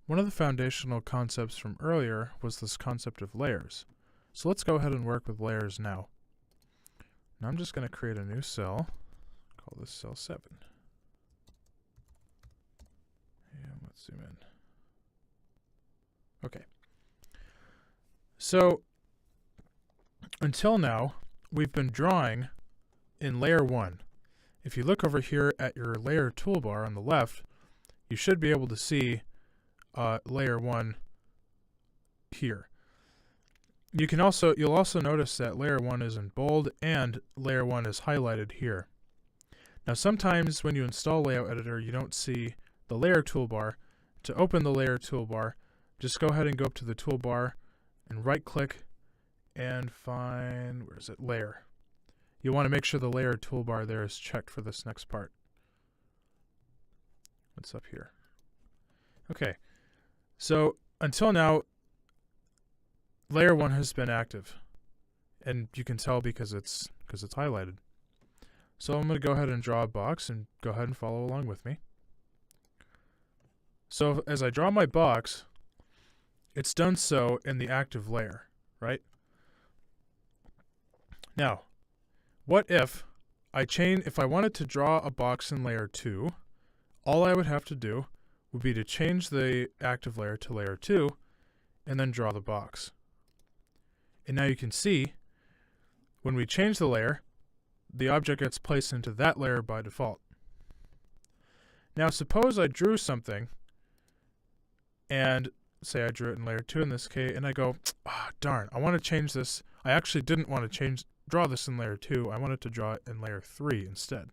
One of the foundational concepts from earlier was this concept of layers. So let's go ahead and work with layers now. Now I'm just going to create a new cell, call this cell 7. And let's zoom in. Okay. So until now, we've been drawing in layer 1. If you look over here at your layer toolbar on the left, you should be able to see layer 1 here. You'll also notice that layer 1 is in bold and layer 1 is highlighted here. Now sometimes when you install Layout Editor, you don't see the layer toolbar. To open the layer toolbar, just go ahead and go up to the toolbar and right click and find, where is it, layer. You want to make sure the layer toolbar there is checked for this next part. What's up here? Okay, so until now, layer 1 has been active, and you can tell because it's highlighted. So I'm going to go ahead and draw a box and go ahead and follow along with me. So as I draw my box, it's done so in the active layer, right? Now, what if I wanted to draw a box in layer 2, all I would have to do would be to change the active layer to layer 2 and then draw the box. And now you can see when we change the layer, the object gets placed into that layer by default. Now suppose I drew something and say I drew it in layer 2 in this case, and I go, darn, I want to change this. I actually didn't want to draw this in layer 2. I wanted to draw it in layer 3 instead.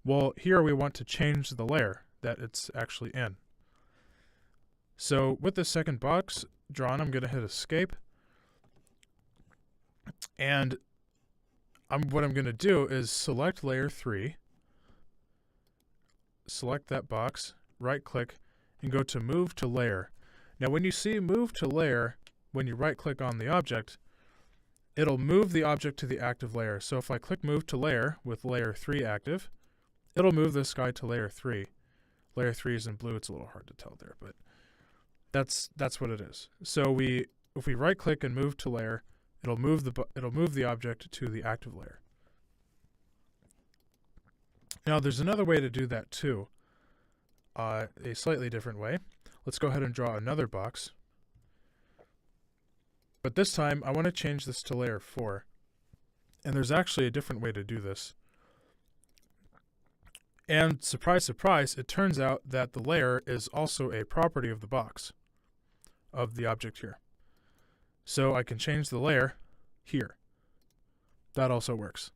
Well, here we want to change the layer that it's actually in. So with the second box drawn, I'm going to hit escape. And what I'm going to do is select layer 3, select that box, right click, and go to move to layer. Now when you see move to layer, when you right click on the object, it'll move the object to the active layer. So if I click move to layer with layer 3 active, it'll move this guy to layer 3. Layer 3 is in blue, it's a little hard to tell there, but that's what it is. So if we right click and move to layer, it'll move the object to the active layer. Now there's another way to do that too, a slightly different way. Let's go ahead and draw another box. But this time I want to change this to layer 4. And there's actually a different way to do this. And surprise, surprise, it turns out that the layer is also a property of the box, of the object here. So I can change the layer here. That also works.